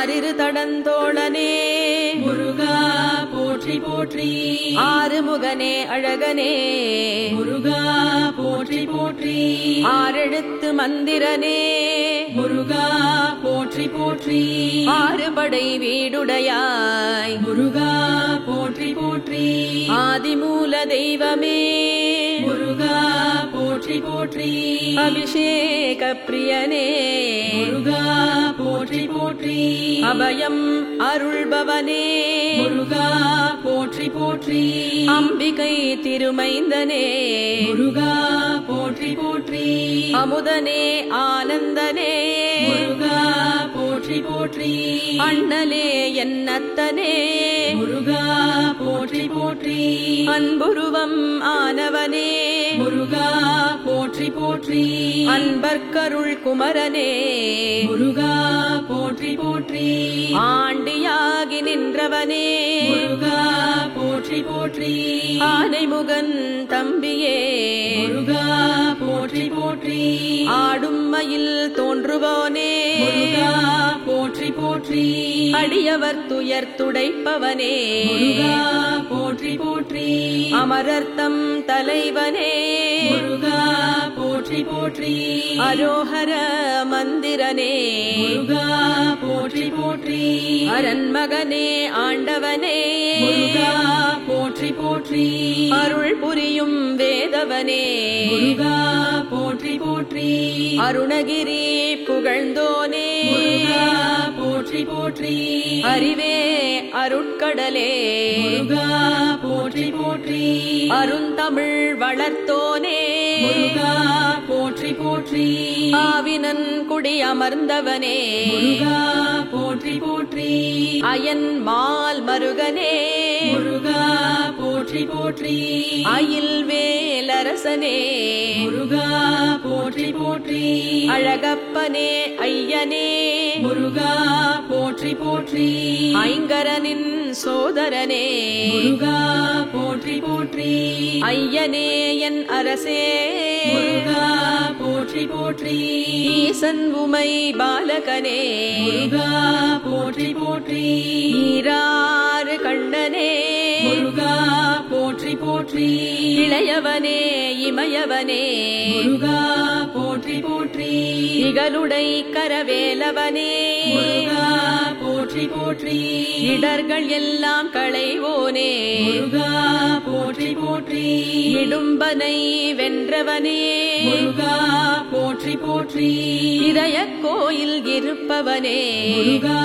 ஆறிரு தடந்தோழனே முருகா போற்றி போற்றி. ஆறுமுகனே அழகனே முருகா போற்றி போற்றி. ஆறெழுத்து மந்திரனே முருகா போற்றி போற்றி. ஆறுபடை வீடுடையாய் முருகா போற்றி போற்றி. ஆதிமூல தெய்வமே முருகா போற்றி போற்றி. அபிஷேக பிரியனே முருகா போற்றி போற்றி. அபயம் அருள்பவனே முருகா போற்றி போற்றி. அம்பிகை திருமைந்தனே முருகா போற்றி போற்றி. அமுதனே ஆனந்தனே முருகா போற்றி போற்றி. அண்ணலே என்னத்தனே முருகா போற்றி போற்றி. அன்புருவம் ஆனவனே முருகா போற்றி போற்றி. அன்பர்க்கருள் குமரனே முருகா போற்றி போற்றி. ஆண்டியாகி நின்றவனே முருகா போற்றி போற்றி. ஆனைமுகன் தம்பியே முருகா போற்றி போற்றி. ஆடும் மயில் தோன்றுவோனே முருகா போற்றி போற்றி. அடியவர் துயர் துடைப்பவனே முருகா போற்றி போற்றி. அமரர்த்தம் தலைவனே முருகா போற்றி போற்றி. அரோஹர மந்திரனே முருகா போற்றி போற்றி. அரண்மகனே ஆண்டவனே முருகா போற்றி போற்றி. அருள் புரியும் வேதவனே முருகா போற்றி போற்றி. அருணகிரி புகழ்ந்தோனே முருகா போற்றி போற்றி. அறிவே அருட்கடலே முருகா போற்றி போற்றி. அருந்தமிழ் வளர்த்தோனே முருகா போற்றி போற்றி. ஆவினன் குடி அமர்ந்தவனே முருகா போற்றி போற்றி. அயன் மால் மருகனே முருகா போற்றி போற்றி. அயில் வேலரசனே முருகா போற்றி போற்றி. அழகப்பனே ஐயனே முருகா போற்றி போற்றி. ஐங்கரனின் சோதரனே முருகா போற்றி போற்றி. ஐயனே என் அரசே முருகா போற்றி போற்றி. ஈசன் உமை பாலகனே முருகா போற்றி போற்றி. ஈராறு கண்ணனே முருகா போற்றி போற்றி. இளையவனே இமயவனே முருகா போற்றி போற்றி. இகலுடை கரவேலவனே முருகா போற்றி போற்றி. இடர்கள் எல்லாம் களைவோனே முருகா போற்றி போற்றி. இடும்பனை வென்றவனே முருகா போற்றி போற்றி. இதய கோயில் இருப்பவனே முருகா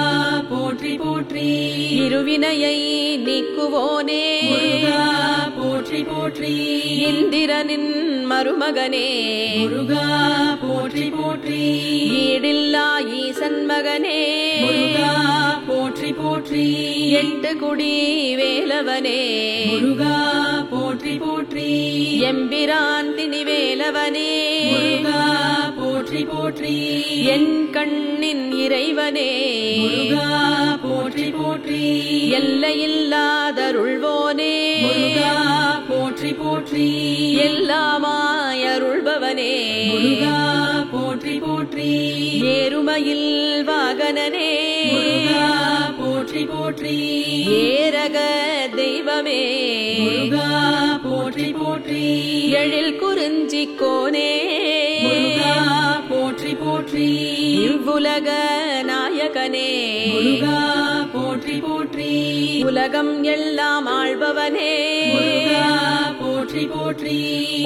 போற்றி போற்றி. இருவினையை நீக்குவோனே முருகா போற்றி போற்றி. இந்திரனின் மருமகனே முருகா போற்றி போற்றி. ஈடில்லா ஈசன் மகனே முருகா போற்றி போற்றி. எட்டு குடி வேலவனே முருகா போற்றி போற்றி. எம்பிரான் திணிவேலவனே முருகா போற்றி போற்றி. என் கண்ணின் இறைவனே முருகா போற்றி போற்றி. எல்லையில்லாதருள்வோனே முருகா போற்றி போற்றி. எல்லாமாய் அருள்பவனே முருகா போற்றி போற்றி. ஏறுமையில் வாகனனே முருகா போற்றி போற்றி. ஏரக தெய்வமே முருகா போற்றி போற்றி. எழில் குறிஞ்சிக்கோனே முருகா போற்றி போற்றி. இவ்வுலக நாயகனே முருகா போற்றி போற்றி. உலகம் எல்லாம் ஆள்பவனே முருகா போற்றி போற்றி.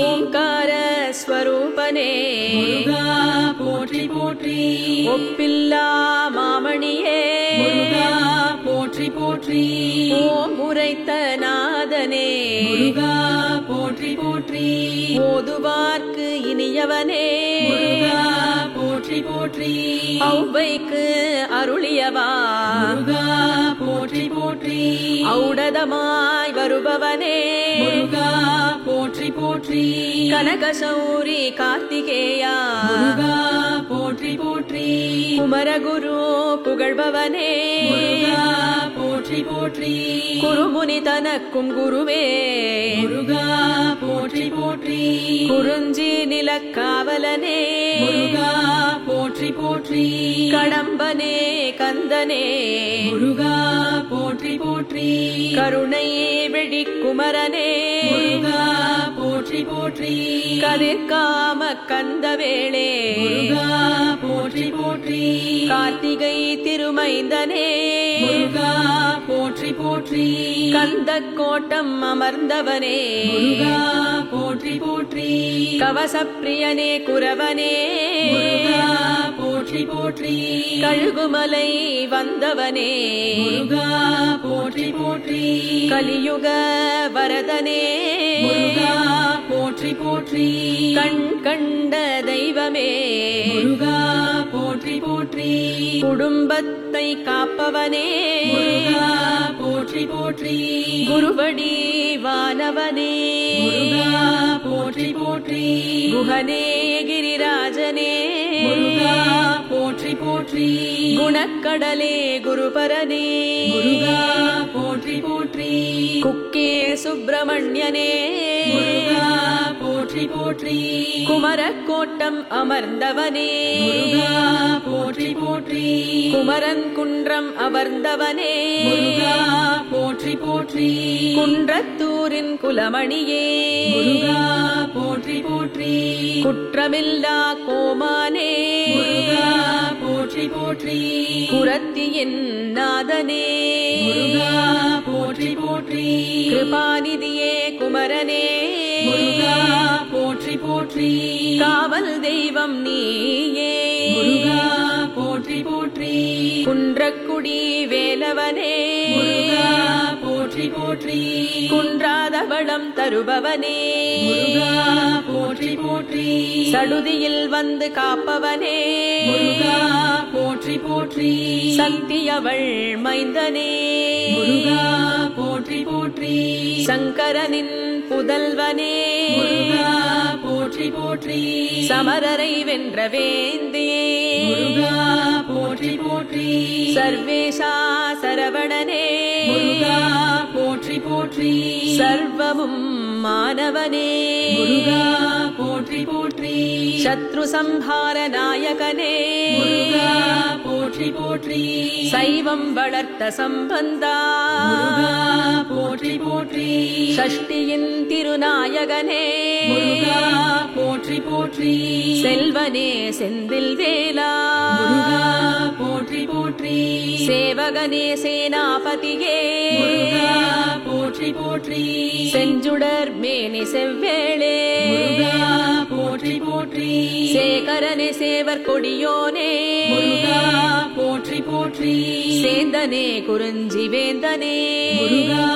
ஓம்கார ஸ்வரூபனே முருகா போற்றி போற்றி. ஒப்பில்லா மாமணியே முருகா போற்றி போற்றி. ஓம் உரைத்த நாதனே முருகா போற்றி போற்றி. ஓதுவார்க்கு இனியவனே முருகா போற்றி போற்றி. ஔவைக்கு அருளியவா முருகா போற்றி போற்றி. ஔடதமாய் வருபவனே முருகா போற்றி போற்றி. கனகசௌரி கார்த்திகேயா முருகா போற்றி போற்றி. குமரகுரு புகழ்பவனே முருகா போற்றி போற்றி போற்றி குருமுனி தனக்கும் குருவே முருகா போற்றி போற்றி குறிஞ்சி நிலக்காவலனே முருகா போற்றி போற்றி கடம்பனே கந்தனே முருகா போற்றி போற்றி கருணை வெடிக்குமரனே முருகா போற்றி போற்றி கதிர்காம கந்தவேளே முருகா போற்றி போற்றி கார்த்திகை திருமைந்தனே முருகா போற்றி போற்றி கந்த கோட்டம் அமர்ந்தவனே முருகா போற்றி போற்றி கவசப்பிரியனே குரவனே முருகா போற்றி போற்றி கழுகுமலை வந்தவனே முருகா போற்றி போற்றி கலியுக வரதனே முருகா போற்றி போற்றி கண் கண்ட தெய்வமே முருகா போற்றி போற்றி குடும்பத்தை காப்பவனே முருகா போற்றி போற்றி குருவடி வானவனே முருகா போற்றி போற்றி குஹனே கிரிராஜனே முருகா போற்றி போற்றி குணக்கடலே குருபரனே முருகா போற்றி போற்றி குக்கே சுப்பிரமணியனே முருகா போற்றி போற்றி குமரக்கோட்டம் அமர்ந்தவனே முருகா போற்றி போற்றி குமரன் குன்றம் அமர்ந்தவனே முருகா போற்றி போற்றி குன்றத்தூரின் குலமணியே முருகா போற்றி போற்றி குற்றமில்லா கோமானே முருகா போற்றி போற்றி குரத்தியின் நாதனே முருகா போற்றி போற்றி கிருபாநிதியே குமரனே முருகா போற்றி போற்றி காவல் தெய்வம் நீயே முருகா போற்றி போற்றி குன்றக்குடி வேலவனே முருகா போற்றி போற்றி குன்றாத வளம் தருபவனே முருகா போற்றி போற்றி சடுதியில் வந்து காப்பவனே முருகா போற்றி போற்றி சக்தியவள் மைந்தனே முருகா போற்றி போற்றி சங்கரனின் புதல்வனே முருகா போற்றி போற்றி சமரரை வென்ற வேந்தே முருகா போற்றி போற்றி சர்வேஷா சரவணனே முருகா போற்றி போற்றி சர்வமும் மானவனே முருகா போற்றி போற்றி சத்ரு சம்ஹார நாயகனே முருகா போற்றி போற்றி சைவம் வளர்த்த சம்பந்தா முருகா போற்றி போற்றி ஷஷ்டியின் திருநாயகனே முருகா போற்றி போற்றி செல்வனே செந்தில் வேலா முருகா போற்றி போற்றி சேவகனே சேனாபதியே முருகா போற்றி போற்றி செஞ்சுடர் மேனி செவ்வேளே முருகா போற்றி போற்றி சேகரனே சேவர் கொடியோனே முருகா போற்றி போற்றி சேந்தனே குறிஞ்சி வேந்தனே முருகா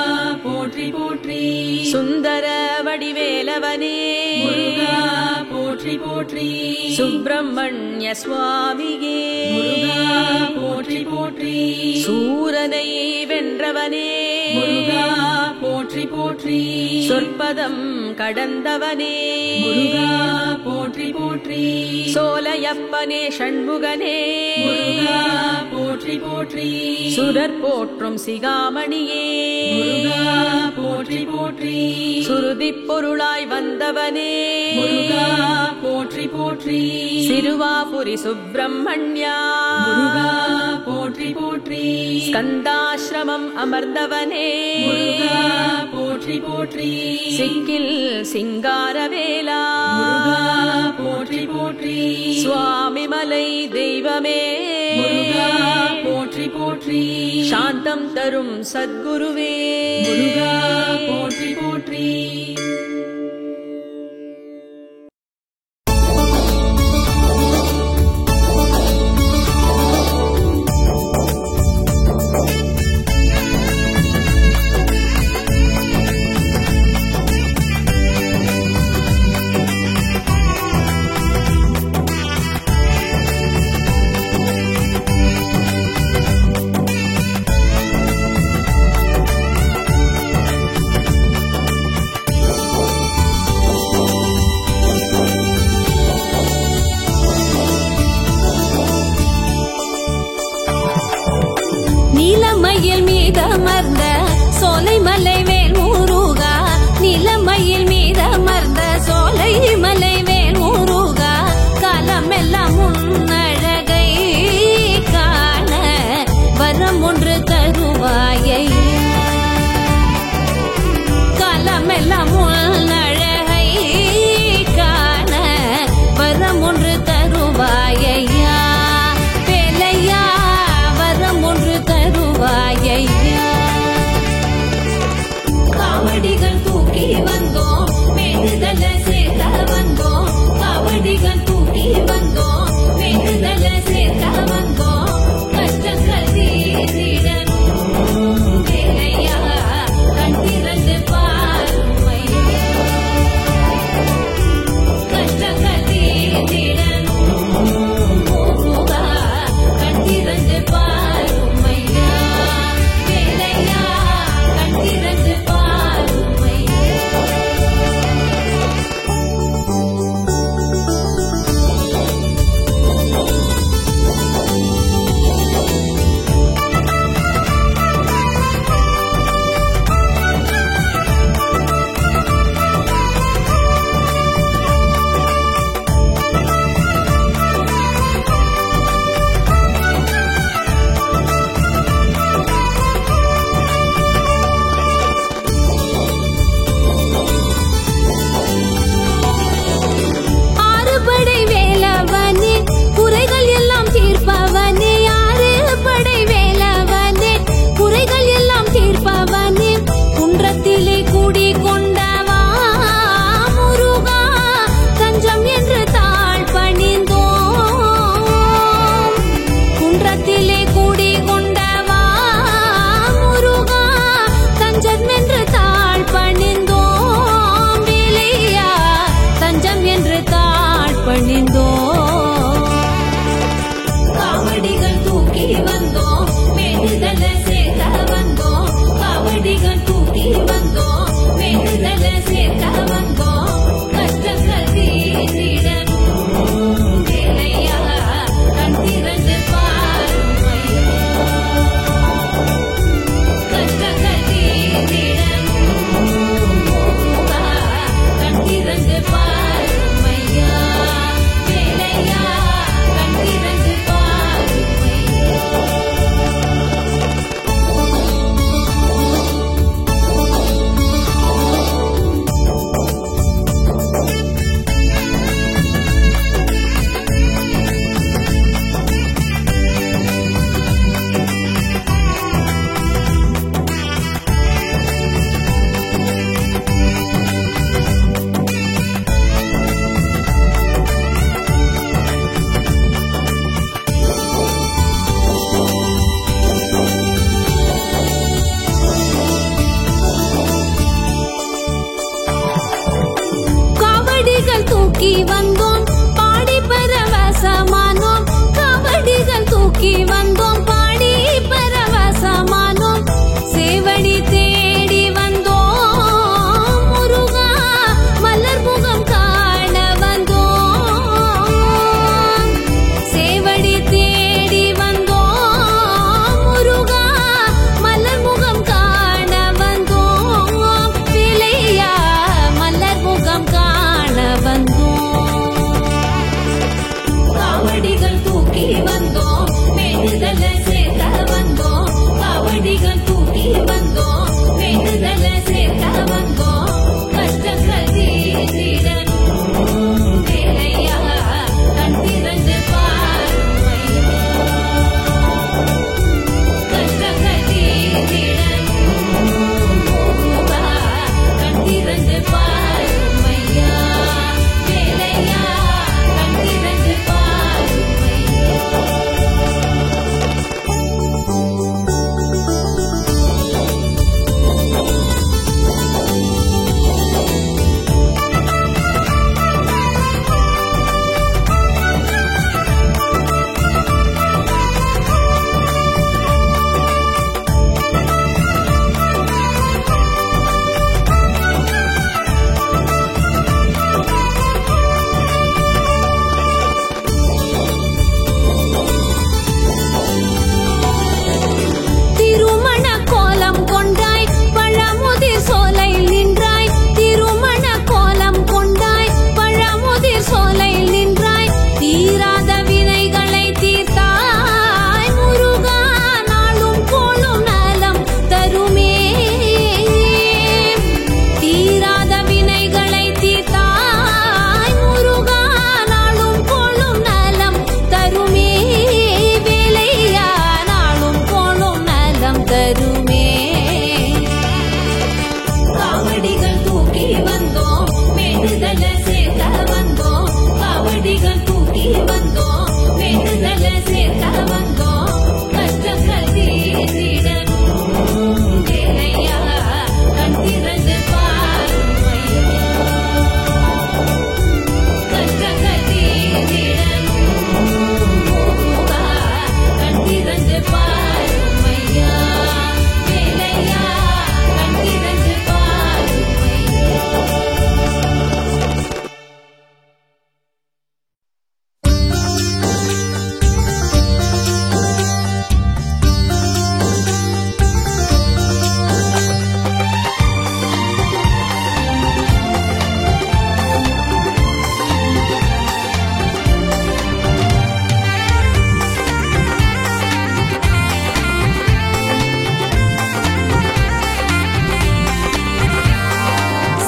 போற்றி போற்றி சுந்தர வடிவேலவனே முருகா போற்றி போற்றி சுப்பிரமணிய சுவாமியே முருகா போற்றி போற்றி சூரனை வென்றவனே முருகா போற்றி போற்றி சொற்பதம் கடந்தவனே முருகா போற்றி போற்றி சோலையப்பனே ஷண்முகனே முருகா போற்றி போற்றி சுரர் போற்றும் சிகாமணியே முருகா போற்றி போற்றி சுருதிப் பொருளாய் வந்தவனே முருகா போற்றி போற்றி சிறுவாபுரி சுப்பிரமணியா முருகா போற்றி போற்றி ஸ்கந்தாசிரமம் அமர்ந்தவனே முருகா போற்றி போற்றி சிக்கில் சிங்காரவேலா முருகா போற்றி போற்றி சுவாமிமலை தெய்வமே முருகா போற்றி போற்றி சாந்தம் தரும் சத்குருவே முருகா போற்றி போற்றி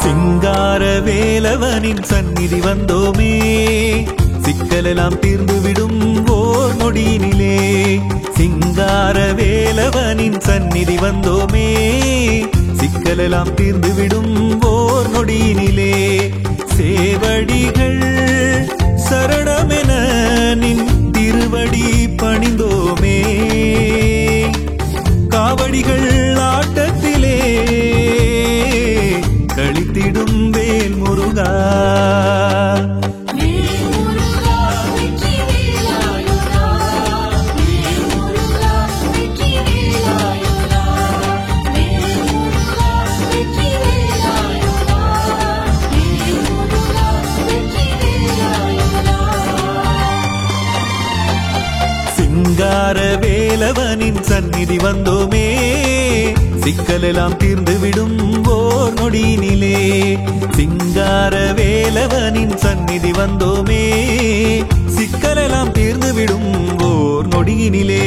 சிங்கார வேலவனின் சந்நிதி வந்தோமே, சிக்கலெல்லாம் தீர்ந்துவிடும் ஓர் நொடியினிலே. சிங்கார வேலவனின் சந்நிதி வந்தோமே, சிக்கலெல்லாம் தீர்ந்துவிடும் ஓர் நொடியினிலே. சேவடிகள் சரணமென நின் திருவடி பணிந்தோமே, காவடிகள் ஆட்டத்திலே கழித்திடும் வேல் முருகா. சிங்கார வேலவனின் சந்நிதி வந்தோமே, சிக்கலெல்லாம் தீர்ந்துவிடும் ஓர் நொடியினிலே. சிங்கார வேலவனின் சந்நிதி வந்தோமே, சிக்கலெல்லாம் தீர்ந்துவிடும் ஓர் நொடியினிலே.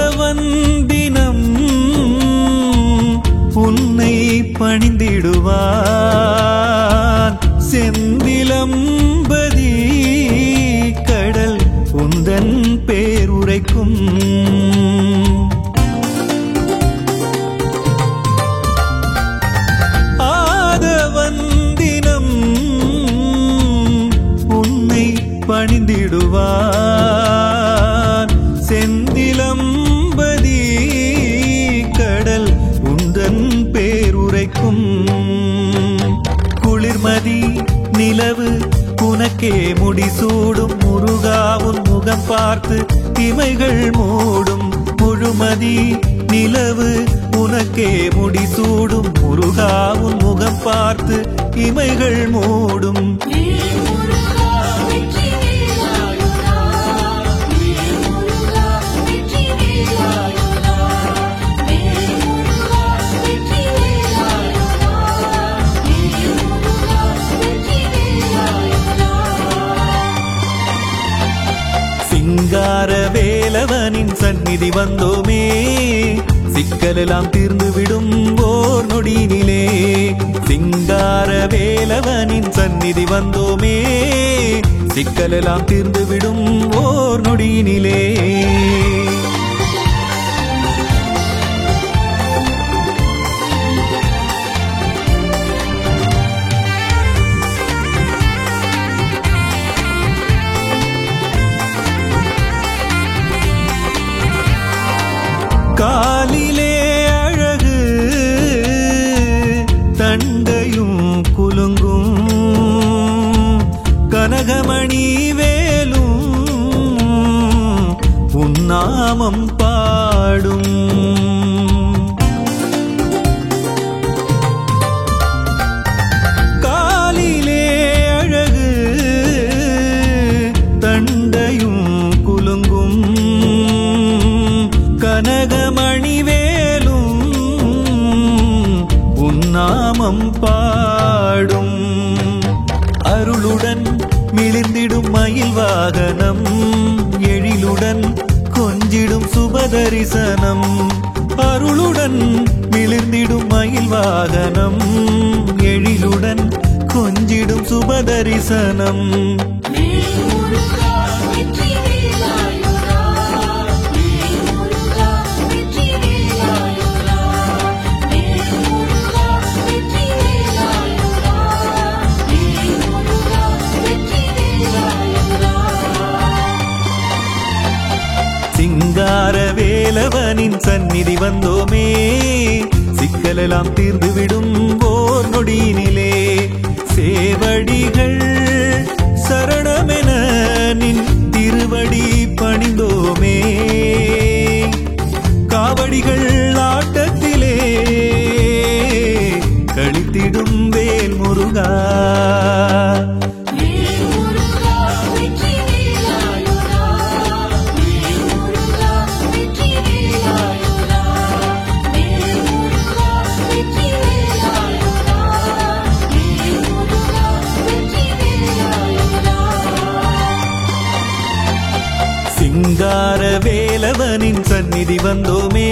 ஆதவந்தினம் உன்னை பணிந்திடுவான், செந்திலம்பதி கடல் உந்தன் பேருரைக்கும். ஆதவந்தினம் உன்னை பணிந்திடுவான், செந்திலம்பதி கடல் உந்தன் பேருரைக்கும். குளிர்மதி நிலவு உனக்கே முடிசூடும் முருகா, உன் முகம் பார்த்து இமைகள் மூடும். முழுமதி நிலவு உனக்கே முடிசூடும் முருகா, உன் முகம் பார்த்து இமைகள் மூடும். சிங்கார வேலவனின் சந்நிதி வந்தோமே, சிக்கலெல்லாம் தீர்ந்துவிடும் ஓர் நொடியினிலே. சிங்கார வேலவனின் சந்நிதி வந்தோமே, சிக்கலெல்லாம் தீர்ந்துவிடும் ஓர் நொடியினிலே. காலிலே அழகு தண்டையும் குலுங்கும், கனகமணி வேலும் உன்னாமம் பாடும். காலிலே அழகு தண்டையும் குலுங்கும், கனகமணி வேலும் உன்னாமம் பாடும். அருளுடன் மிளிர்ந்திடும் மயில் வாகனம், எழிலுடன் கொஞ்சிடும் சுபதரிசனம். அருளுடன் மிளிர்ந்திடும் மயில் வாகனம், எழிலுடன் கொஞ்சிடும் சுபதரிசனம். சிங்கார வேலவனின் சந்நிதி வந்தோமே, சிக்கலெல்லாம் தீர்ந்துவிடும் ஓர் நொடியினிலே. சேவடிகள் சரணமென நின் திருவடி பணிந்தோமே, காவடிகள் ஆட்டத்திலே கழித்திடும் வேல் முருகா. சிங்கார வேலவனின் சந்நிதி வந்தோமே,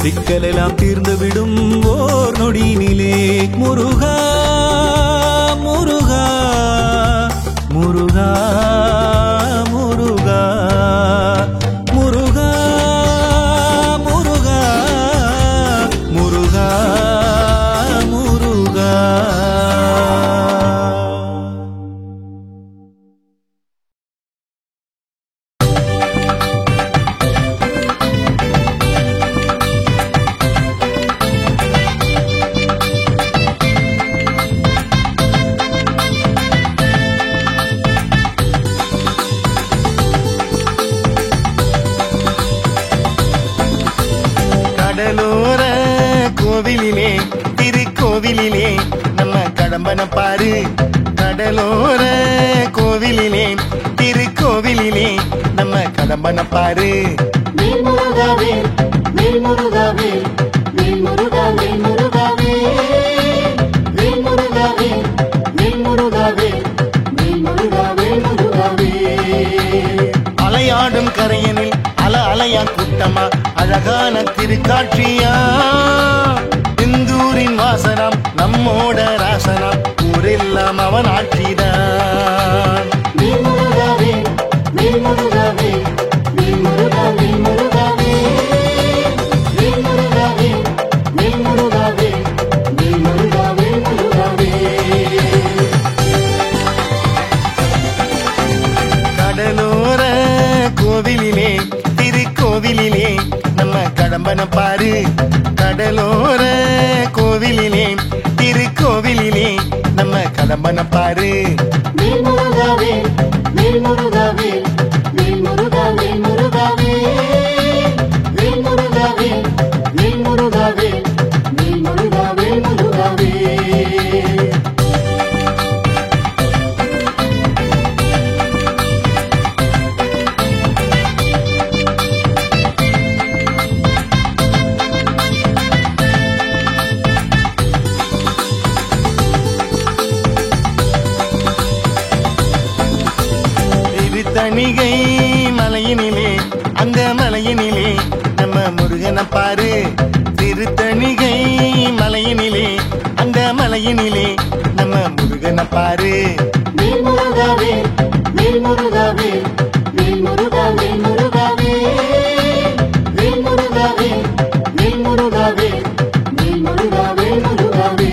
சிக்கலெல்லாம் தீர்ந்துவிடும் ஓர் நொடியினிலே. முருகா முருகா முருகா முருகா முருகா முருகா முருகா முருகா. கடலோர கோவிலிலே திருக்கோவிலிலே நம்ம கடம்பன பாரு. கடலோர கோவிலிலே திருக்கோவிலிலே நம்ம கடம்பன பாரு. மேல்முருகாவே மேல்முருகாவே மேல்முருகாவே முருகாவே மேல்முருகாவே மேல்முருகாவே மேல்முருகாவே முருகாவே. அலையாடும் கரையனில் அல அலையா கூட்டமா அழகான திருக்காட்சியா. இந்தூரின் வாசனம் நம்மோட ராசனம் ஊரெல்லாம் அவன் ஆட்சிதான். மேல்முருகாவே மேல்முருகாவே மேல்முருகாவே முருகாவே மேல்முருகாவே மேல்முருகாவே மேல்முருகாவே முருகாவே. கடலோர கோவிலிலே திருக்கோவிலிலே நம்ம கடம்பன பாரு. கடலோர கோவிலிலே திருக்கோவிலிலே நம்ம கடம்பன பாரு. மேல்முருகாவே மேல்முருகாவே மேல்முருகாவே முருகாவே மேல்முருகாவே மேல்முருகாவே மேல்முருகாவே முருகாவே. தணிகை மலையினிலே அந்த மலையினிலே நம்ம முருகனை பாரு. திருத்தணிகை மலையினிலே அந்த மலையினிலே நம்ம முருகனை பாரு. மேல்முருகாவே மேல்முருகாவே மேல்முருகாவே முருகாவே மேல்முருகாவே மேல்முருகாவே மேல்முருகாவே முருகாவே.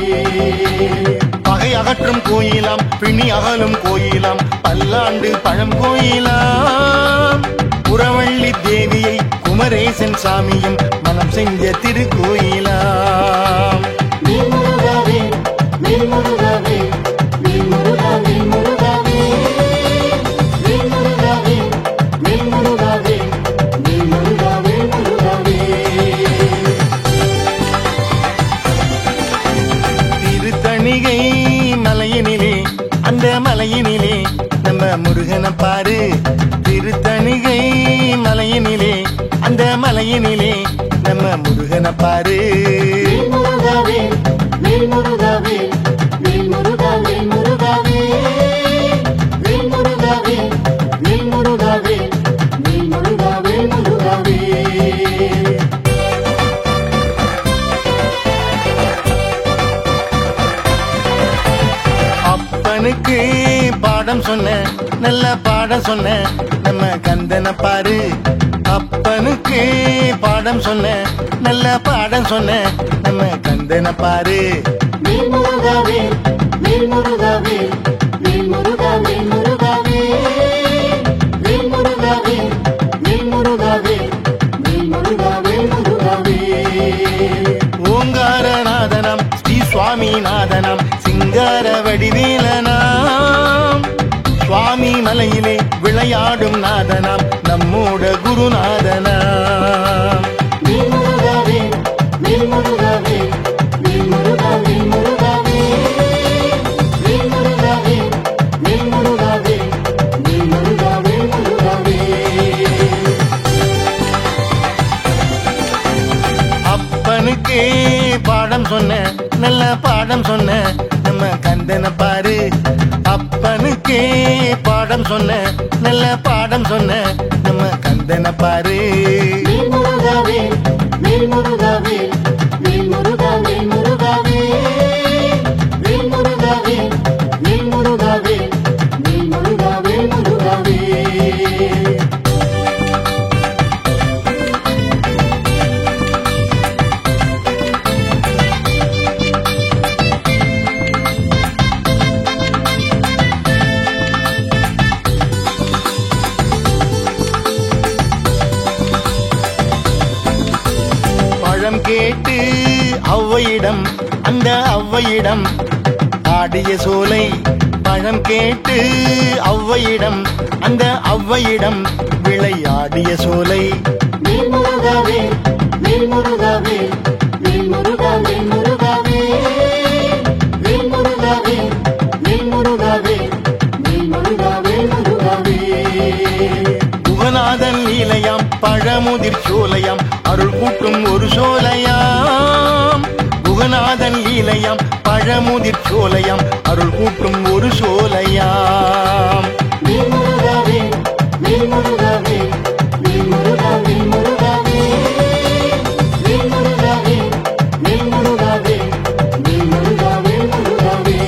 பகை அகற்றும் கோயிலாம் பிணி அகலும் கோயிலாம் பல்லாண்டு பழம் கோயிலாம். புறவள்ளி தேவியை குமரேசன் சாமியும் மனம் செஞ்ச திருக்கோயிலாம். மேல்முருகாவே மேல்முருகாவே மேல்முருகாவே முருகாவே மேல்முருகாவே மேல்முருகாவே மேல்முருகாவே முருகாவே. திருத்தணிகை மலையினிலே அந்த மலையினிலே நம்ம முருகனை பாரு. திருத்தணிகை மலையினிலே அந்த மலையினிலே நம்ம முருகனை பாரு. மேல்முருகாவே மேல்முருகாவே மேல்முருகாவே முருகாவே மேல்முருகாவே மேல்முருகாவே மேல்முருகாவே முருகாவே. அப்பனுக்கு பாடம் சொன்ன நல்ல பாடம் சொன்ன நம்ம கந்தனை பாரு. அப்பனுக்கு பாடம் சொன்ன நல்ல பாடம் சொன்ன நம்ம கந்தனை பாரு. மேல்முருகாவே மேல்முருகாவே மேல்முருகாவே முருகாவே மேல்முருகாவே மேல்முருகாவே மேல்முருகாவே முருகாவே. ஓங்காரநாதனம் ஸ்ரீ சுவாமிநாதனம் சிங்கார வடிவேலனாம். சுவாமி மலையிலே விளையாடும் நாதனாம் நம்மோட குருநாதனாம். மேல்முருகாவே மேல்முருகாவே மேல்முருகாவே முருகாவே மேல்முருகாவே மேல்முருகாவே மேல்முருகாவே முருகாவே. அப்பனுக்கு பாடம் சொன்ன நல்ல பாடம் சொன்ன நம்ம கந்தனை பாரு. அப்பனுக்கு பாடம் சொன்ன நல்ல பாடம் சொன்ன நம்ம கந்தன பாரு. வேல் முருகாவே வேல் முருகாவே வேல் முருகாவே முருகாவே வேல் முருகாவே வேல் முருகாவே வேல் முருகாவே முருகாவே. பழம் கேட்டு ஔவையிடம் அந்த ஔவையிடம் ஆடிய சோலை. பழம் கேட்டு ஔவையிடம் அந்த ஔவையிடம் விளையாடிய சோலை. வேல் முருகாவே வேல் முருகாவே வேல் முருகாவே முருகாவே வேல் முருகாவே வேல் முருகாவே வேல் முருகாவே முருகாவே. குகநாதன் லீலையாம் பழமுதிர் சோலையாம் அருள் கூட்டும் ஒரு சோலையாம். குகநாதன் லீலையாம் பழமுதிர் சோலையாம் அருள் கூட்டும் ஒரு சோலையாம். வேல் முருகாவே வேல் முருகாவே வேல் முருகாவே முருகாவே வேல் முருகாவே வேல் முருகாவே வேல் முருகாவே முருகாவே.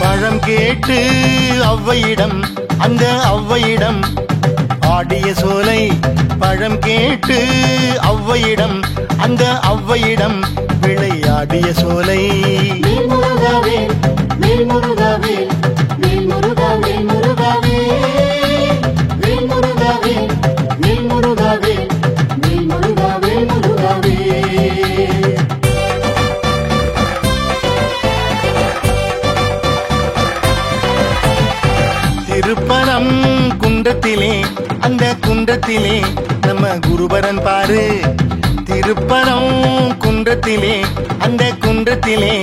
பழம் கேட்டு ஔவையிடம் அந்த ஔவையிடம் ஆடிய சோலை. பழம் கேட்டு ஔவையிடம் அந்த ஔவையிடம் விளையாடிய சோலை. வேல் முருகாவே வேல் முருகாவே வேல் முருகாவே முருகாவே வேல் முருகாவே வேல் முருகாவே வேல் முருகாவே முருகாவே. திருப்பரம் குன்றத்திலே அந்த குன்றத்திலே நம்ம குருபரன் பாரு. திருப்பரம் குன்றத்திலே அந்த குன்றத்திலே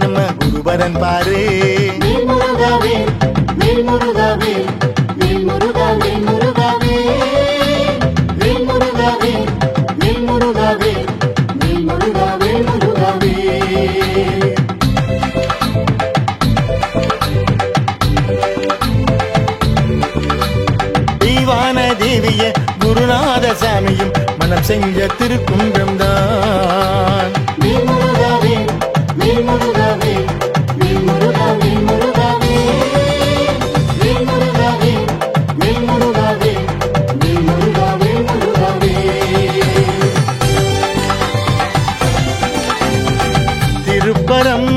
நம்ம குருபரன் பாரு. வேல் முருகாவே வேல் முருகாவே வேல் முருகாவே முருகாவே வேல் முருகாவே வேல் முருகாவே வேல் முருகாவே முருகாவே. தெய்வான தேவிய குருநாத சாமியும் மனம் செஞ்ச திருக்குன்றம் தான். வேல் முருகாவே வேல் முருகாவே வேல் முருகாவே முருகாவே வேல் முருகாவே வேல் முருகாவே வேல் முருகாவே முருகாவே. திருப்பரம்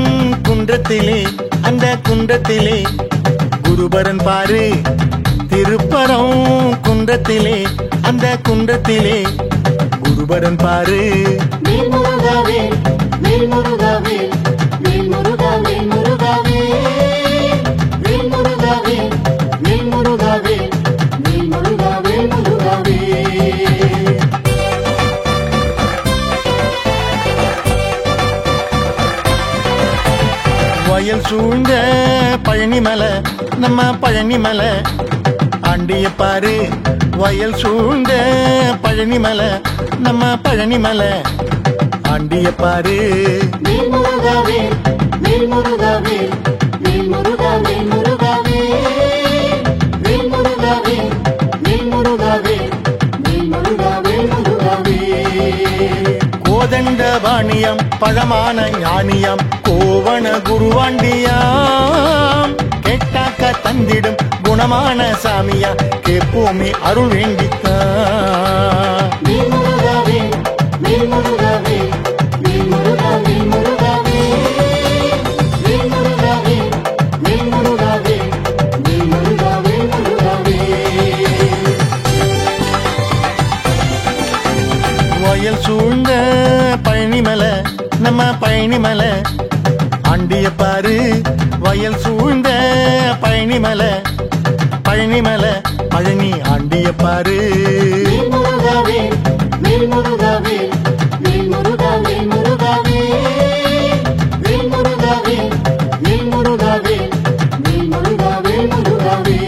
குன்றத்திலே அந்த குன்றத்திலே குருபரன் பாரு. திருப்பரம் குன்றத்திலே அந்த குன்றத்திலே குருபரன் பாரு. வேல் முருகாவே வேல் முருகாவே வேல் முருகாவே முருகாவே வேல் முருகாவே வேல் முருகாவே வேல் முருகாவே முருகாவே. வயல் சூழ்ந்த பழனிமலை நம்ம பழனிமலை ஆண்டிய பாரு. வயல் சூழ்ந்த பழனிமலை நம்ம பழனிமலை ஆண்டிய பாரு. வேல் முருகாவே வேல் முருகாவே வேல் முருகாவே முருகாவே வேல் முருகாவே வேல் முருகாவே வேல் முருகாவே முருகாவே. கோதண்ட பாணியம் பழமான ஞானியம் கோவண குருவாண்டியாம். கேட்டாக்க தந்திடும் குணமான சாமியா கேப்போமே அருள் வேண்டித்தான். வேல் முருகாவே வேல் முருகாவே வேல் முருகாவே முருகாவே வேல் முருகாவே வேல் முருகாவே வேல் முருகாவே முருகாவே. வயல் சூழ்ந்த பழனிமலை நம்ம பழனிமலை ஆண்டிய பாரு. வயல் சூழ்ந்த பழனிமலை பழனிமலை பழனி ஆண்டிய பாரு. வேல் முருகாவே வேல் முருகாவே வேல் முருகாவே முருகாவே வேல் முருகாவே வேல் முருகாவே வேல் முருகாவே முருகாவே.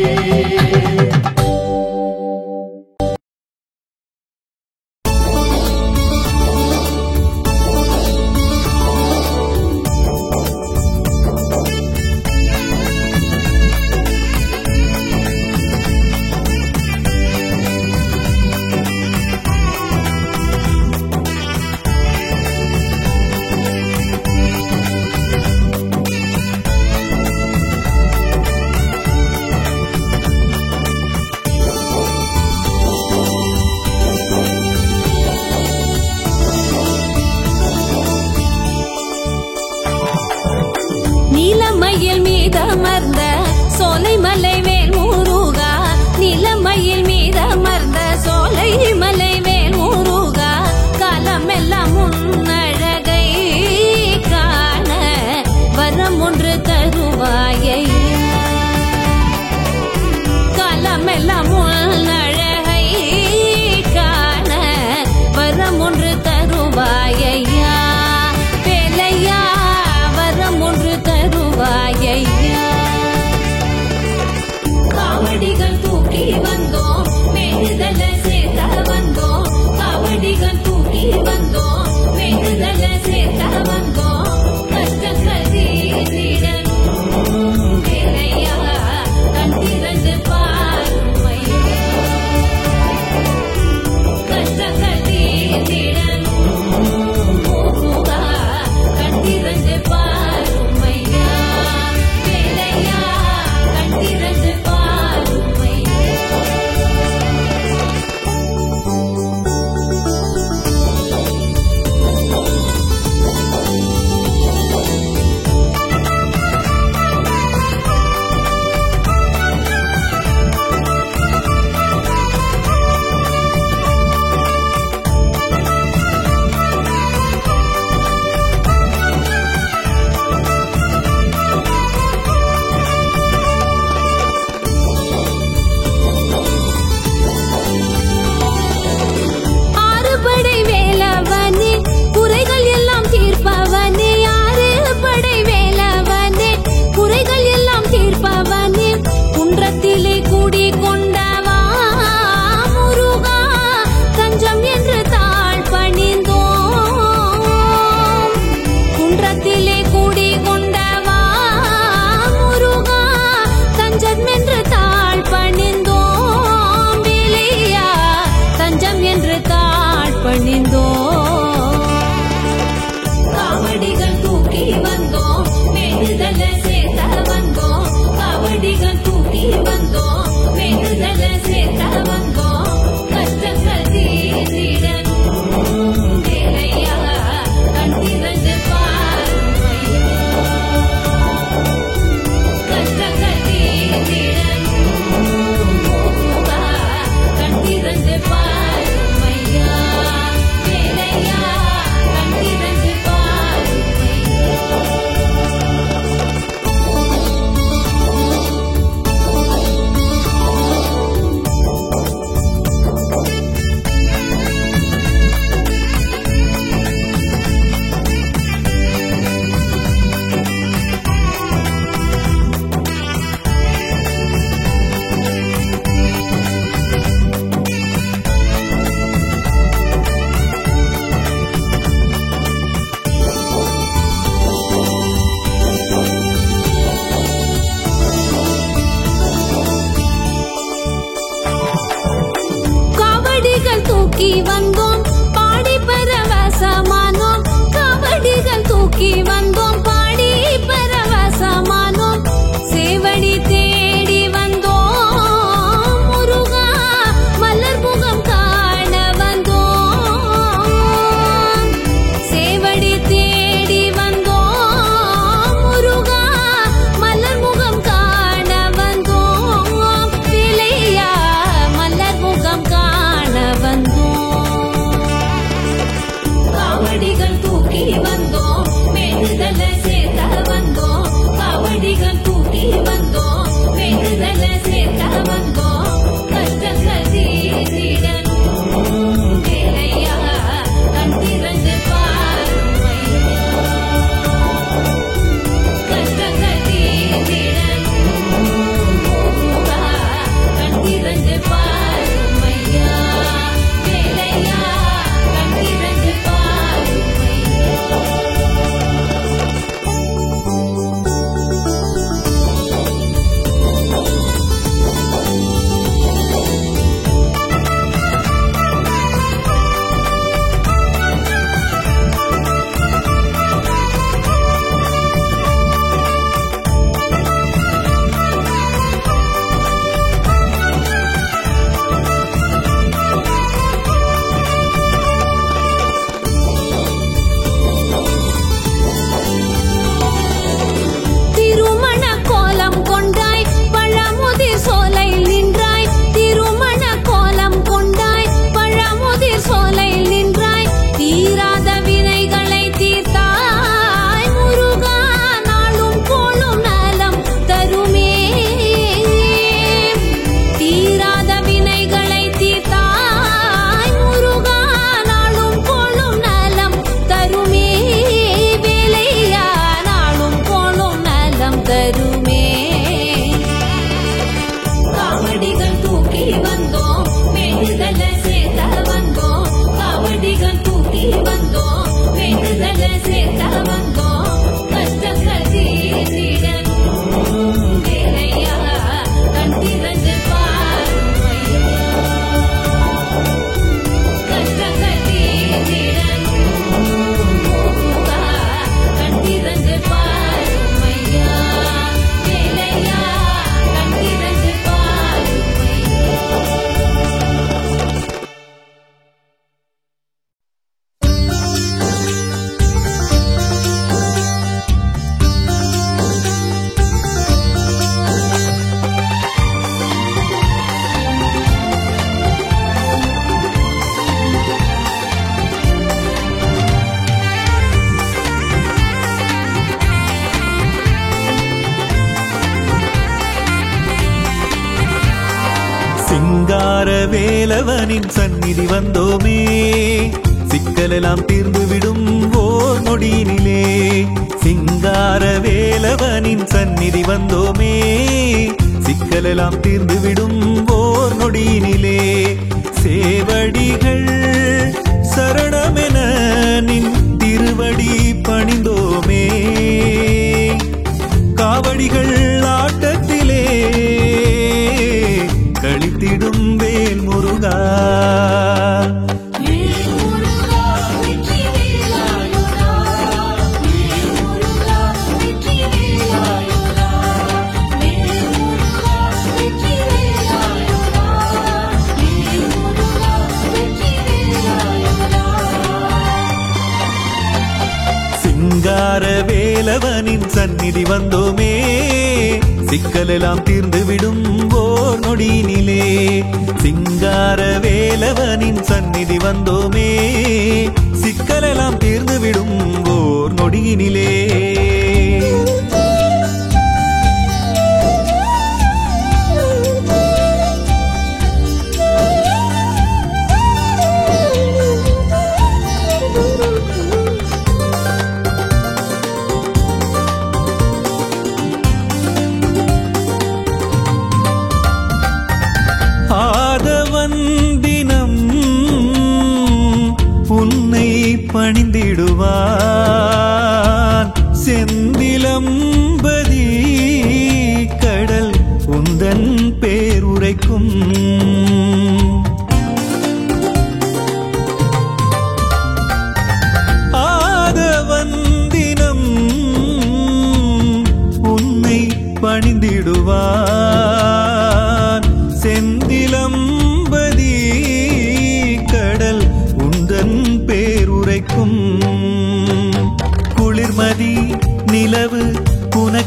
தூக்கி வந்தோம் பாடி பரவசமானோம் காவடிகள் தூக்கி வந்தோம் பாடி பரவசமானோம் சேவடி தேடி வந்தோம் முருகா மலர் முகம் காண வந்தோம் சேவடி தேடி வந்தோம் முருகா மலர் முகம் காண வந்தோம் பிள்ளையா மலர் முகம் காண வந்தோம் காவடிகள் தூக்கி வந்தோம் வேண்டுதல சேர்த்த வந்தோம் காவடிகள் தூக்கி வந்தோம் வேண்டுதல சேர்த்த வந்தோம் கஷ்டங்கள் தீர்த்திடணும் வேலையா கண் திறந்து பாருமையா கஷ்டங்கள் தீர்த்திடணும் முருகா கண் திறந்து பாருமையா வேலையா கண் திறந்து பாருமையா திருமண கோலம் கொண்டாய் பழமுதிர் சோலை நின்றாய் திருமண கோலம் கொண்டாய் பழமுதிர் சோலை நின்றாய் தீராத வினைகளை தீர்த்தாய் முருகா நாளும் கோளும் நலம் தருமே தீராத வினைகளை தீர்த்தாய் முருகா நாளும் கோளும் நலம் தருமே வேலையா நாளும் கோளும் நலம் தருமே காவடிகள் தூக்கி வந்தோம் வேண்டுதல சேர்த்த வந்தோம் காவடிகள் தூக்கி வந்தோம் வேண்டுதல சேர்த்த வந்தோம் கஷ்டங்கள் தீர்த்திடணும் வேலையா கண் திறந்து பாருமையா கஷ்டங்கள் தீர்த்திடணும் முருகா கண் திறந்து பாருமையா வேலையா கண் திறந்து பாருமையா சிங்கார வேலவனின் சந்நிதி வந்தோமே சிக்கலெல்லாம் தீர்ந்துவிடும் ஓர் நொடியினிலே சிங்கார வேலவனின் சந்நிதி வந்தோமே சிக்கலெல்லாம் தீர்ந்துவிடும் ஓர் நொடியினிலே சேவடிகள் சரணமென நின் திருவடி பணிந்தோமே காவடிகள் ஆட்டத்திலே கழித்திடும் வேல் முருகா சிங்கார வேலவனின் சந்நிதி வந்தோமே சிக்கலெல்லாம் தீர்ந்துவிடும் ஓர் நொடியினிலே சிங்கார வேலவனின் சந்நிதி வந்தோமே சிக்கலெல்லாம் தீர்ந்துவிடும் ஓர் நொடியினிலே ஆதவன் தினம் உன்னை பணிந்திடுவான்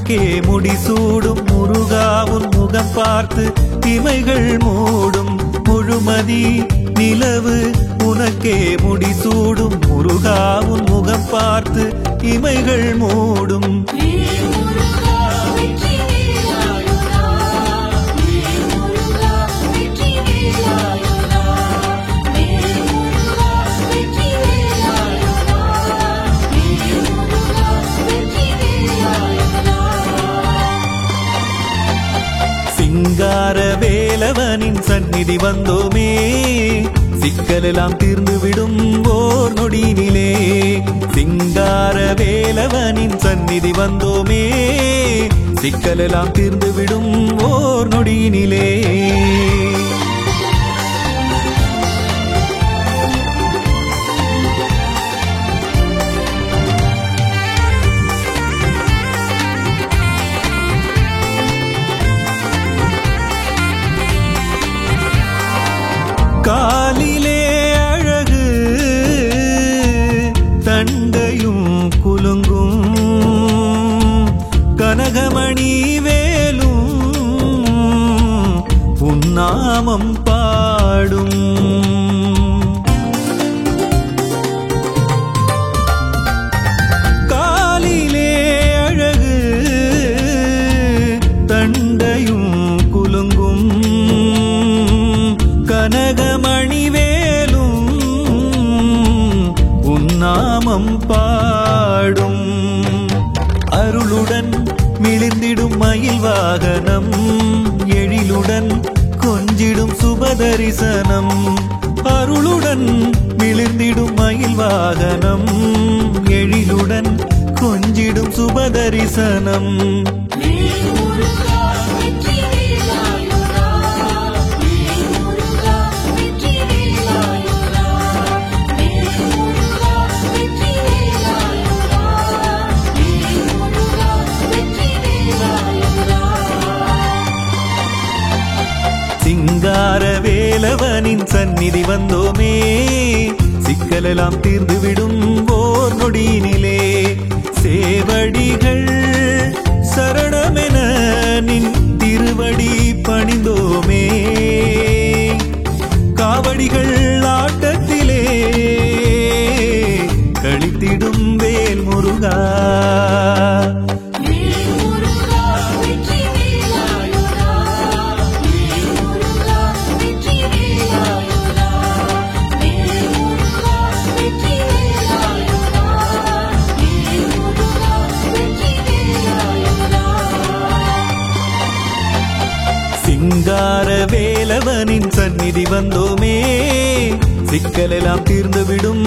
உனக்கே முடிசூடும் முருகாவும் முகம் பார்த்து இமைகள் மூடும் முழுமதி நிலவு உனக்கே முடிசூடும் முருகாவும் முகம் பார்த்து இமைகள் மூடும் சிங்கார வேலவனின் சந்நிதி வந்தோமே சிக்கலெல்லாம் தீர்ந்துவிடும் ஓர் நொடியினிலே சிங்கார வேலவனின் சந்நிதி வந்தோமே சிக்கலெல்லாம் தீர்ந்துவிடும் ஓர் நொடியினிலே காலிலே அழகு தண்டையும் குலுங்கும் கனகமணி வேலும் உன்னாமம் பாடும் காலிலே அழகு தண்டையும் குலுங்கும் கனகமணி வேலும் உன்னாமம் பாடும் அருளுடன் மிளிர்ந்திடும் மயில் வாகனம் எழிலுடன் கொஞ்சிடும் சுபதரிசனம் அருளுடன் மிளிர்ந்திடும் மயில் வாகனம் எழிலுடன் கொஞ்சிடும் சுபதரிசனம் சிங்கார வேலவனின் சந்நிதி வந்தோமே சிக்கலெல்லாம் தீர்ந்துவிடும் ஓர் நொடியினிலே சேவடிகள் சரணமென நின் திருவடி பணிந்தோமே காவடிகள் ஆட்டத்திலே கழித்திடும் வேல் முருகா சிங்கார வேலவனின் சந்நிதி வந்தோமே சிக்கலெல்லாம் தீர்ந்துவிடும்